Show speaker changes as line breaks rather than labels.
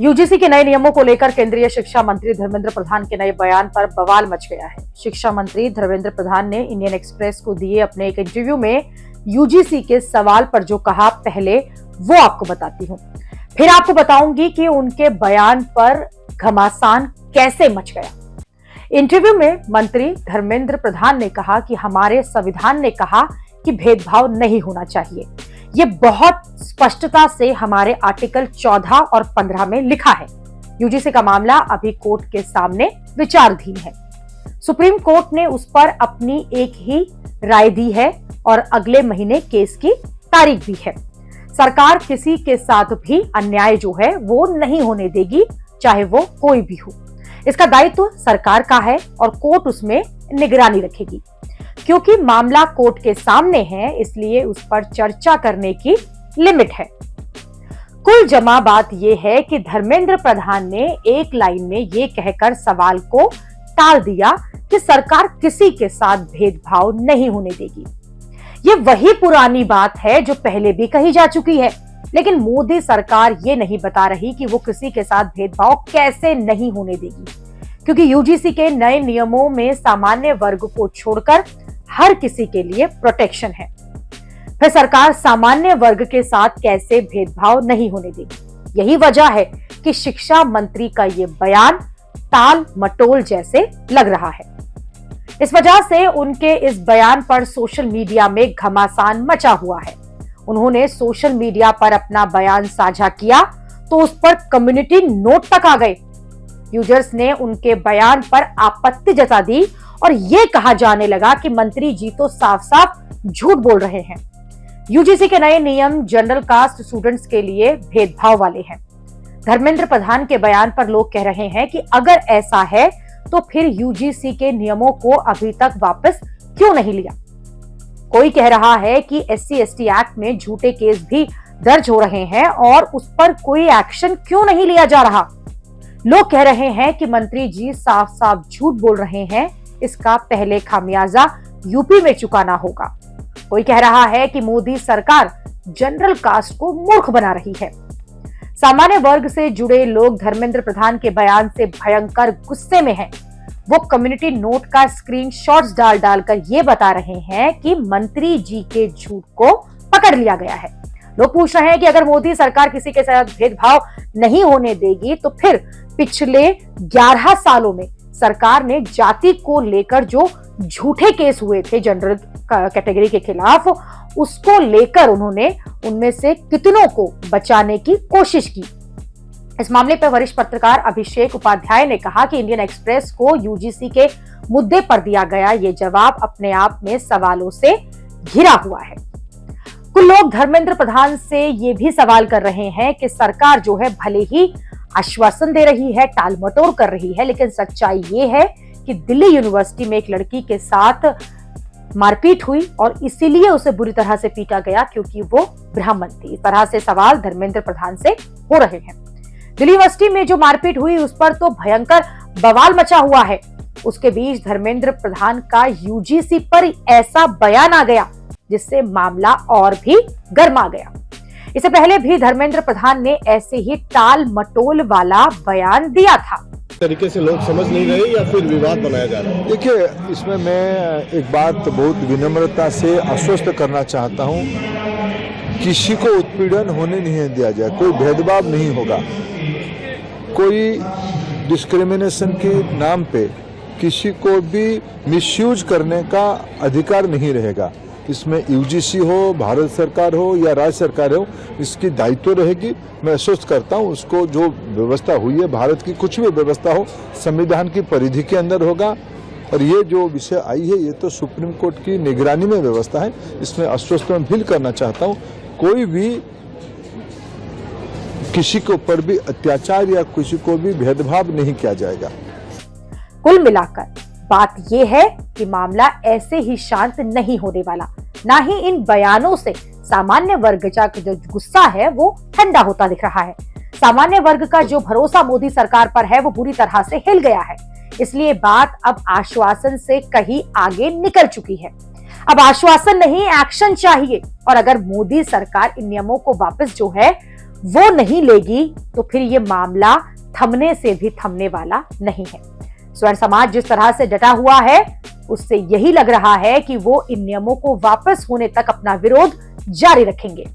UGC के नए नियमों को लेकर केंद्रीय शिक्षा मंत्री धर्मेंद्र प्रधान के नए बयान पर बवाल मच गया है। शिक्षा मंत्री धर्मेंद्र प्रधान ने इंडियन एक्सप्रेस को दिए अपने एक इंटरव्यू में यूजीसी के सवाल पर जो कहा, पहले वो आपको बताती हूँ, फिर आपको बताऊंगी कि उनके बयान पर घमासान कैसे मच गया। इंटरव्यू में मंत्री धर्मेंद्र प्रधान ने कहा कि हमारे संविधान ने कहा कि भेदभाव नहीं होना चाहिए। ये बहुत स्पष्टता से हमारे आर्टिकल 14 और 15 में लिखा है। यूजीसी का मामला अभी कोर्ट के सामने विचाराधीन है। सुप्रीम कोर्ट ने उस पर अपनी एक ही राय दी है और अगले महीने केस की तारीख भी है। सरकार किसी के साथ भी अन्याय जो है वो नहीं होने देगी, चाहे वो कोई भी हो। इसका दायित्व सरकार का है और कोर्ट उसमें निगरानी रखेगी। क्योंकि मामला कोर्ट के सामने है, इसलिए उस पर चर्चा करने की लिमिट है। कुल जमा बात यह है कि धर्मेंद्र प्रधान ने एक लाइन में यह कहकर सवाल को टाल दिया कि सरकार किसी के साथ भेदभाव नहीं होने देगी। ये वही पुरानी बात है जो पहले भी कही जा चुकी है, लेकिन मोदी सरकार ये नहीं बता रही कि वो किसी के साथ भेदभाव कैसे नहीं होने देगी। क्योंकि यूजीसी के नए नियमों में सामान्य वर्ग को छोड़कर हर किसी के लिए प्रोटेक्शन है। फिर सरकार सामान्य वर्ग के साथ कैसे भेदभाव नहीं होने देगी। यही वजह है कि शिक्षा मंत्री का ये बयान टाल मटोल जैसे लग रहा है। इस वजह से उनके इस बयान पर सोशल मीडिया में घमासान मचा हुआ है। उन्होंने सोशल मीडिया पर अपना बयान साझा किया तो उस पर कम्युनिटी नोट तक आ गए। यूजर्स ने उनके बयान पर आपत्ति जता दी और यह कहा जाने लगा कि मंत्री जी तो साफ साफ झूठ बोल रहे हैं। यूजीसी के नए नियम जनरल कास्ट स्टूडेंट्स के लिए भेदभाव वाले हैं। धर्मेंद्र प्रधान के बयान पर लोग कह रहे हैं कि अगर ऐसा है तो फिर यूजीसी के नियमों को अभी तक वापस क्यों नहीं लिया। कोई कह रहा है कि SC/ST एक्ट में झूठे केस भी दर्ज हो रहे हैं और उस पर कोई एक्शन क्यों नहीं लिया जा रहा। लोग कह रहे हैं कि मंत्री जी साफ साफ झूठ बोल रहे हैं, इसका पहले खामियाजा यूपी में चुकाना होगा। कोई कह रहा है कि मोदी सरकार जनरल कास्ट को मूर्ख बना रही है। सामान्य वर्ग से जुड़े लोग धर्मेंद्र प्रधान के बयान से भयंकर गुस्से में हैं। वो कम्युनिटी नोट का स्क्रीनशॉट्स डालकर ये बता रहे हैं कि मंत्री जी के झूठ को पकड़ लिया गया है। लोग पूछ रहे हैं कि अगर मोदी सरकार किसी के साथ भेदभाव नहीं होने देगी तो फिर पिछले 11 सालों में सरकार ने जाति को लेकर जो झूठे केस हुए थे जनरल कैटेगरी के खिलाफ, उसको लेकर उन्होंने उनमें से कितनों को बचाने की कोशिश की। इस मामले पर वरिष्ठ पत्रकार अभिषेक उपाध्याय ने कहा कि इंडियन एक्सप्रेस को यूजीसी के मुद्दे पर दिया गया ये जवाब अपने आप में सवालों से घिरा हुआ है। कुछ लोग धर्मेंद्र प्रधान से ये भी सवाल कर रहे हैं कि सरकार जो है भले ही आश्वासन दे रही है, टाल मटोल कर रही है, लेकिन सच्चाई ये है कि दिल्ली यूनिवर्सिटी में एक लड़की के साथ मारपीट हुई और इसीलिए उसे बुरी तरह से पीटा गया क्योंकि वो ब्राह्मण थी। इस तरह से सवाल धर्मेंद्र प्रधान से हो रहे हैं। दिल्ली यूनिवर्सिटी में जो मारपीट हुई उस पर तो भयंकर बवाल मचा हुआ है। उसके बीच धर्मेंद्र प्रधान का यूजीसी पर ऐसा बयान आ गया जिससे मामला और भी गर्मा गया। इससे पहले भी धर्मेंद्र प्रधान ने ऐसे ही टाल मटोल वाला बयान दिया था।
तरीके से लोग समझ नहीं रहे या फिर विवाद बनाया जा रहा है।
देखिए, इसमें मैं एक बात बहुत विनम्रता से आश्वस्त करना चाहता हूं, किसी को उत्पीड़न होने नहीं दिया जाए, कोई भेदभाव नहीं होगा, कोई डिस्क्रिमिनेशन के नाम पे किसी को भी मिसयूज करने का अधिकार नहीं रहेगा। इसमें यूजीसी हो, भारत सरकार हो या राज्य सरकार हो, इसकी दायित्व रहेगी। मैं आश्वस्त करता हूं, उसको जो व्यवस्था हुई है, भारत की कुछ भी व्यवस्था हो, संविधान की परिधि के अंदर होगा। और ये जो विषय आई है ये तो सुप्रीम कोर्ट की निगरानी में व्यवस्था है। इसमें आश्वस्त मैं फील करना चाहता हूँ, कोई भी किसी के ऊपर भी अत्याचार या किसी को भी भेदभाव नहीं किया जाएगा।
कुल मिलाकर बात यह है कि मामला ऐसे ही शांत नहीं होने वाला, ना ही इन बयानों से सामान्य वर्ग का जो गुस्सा है वो ठंडा होता दिख रहा है। सामान्य वर्ग का जो भरोसा मोदी सरकार पर है वो बुरी तरह से हिल गया है। इसलिए बात अब आश्वासन से कहीं आगे निकल चुकी है। अब आश्वासन नहीं, एक्शन चाहिए। और अगर मोदी सरकार इन नियमों को वापस जो है वो नहीं लेगी तो फिर ये मामला थमने से भी थमने वाला नहीं है। स्वर्ण समाज जिस तरह से डटा हुआ है, उससे यही लग रहा है कि वो इन नियमों को वापस होने तक अपना विरोध जारी रखेंगे।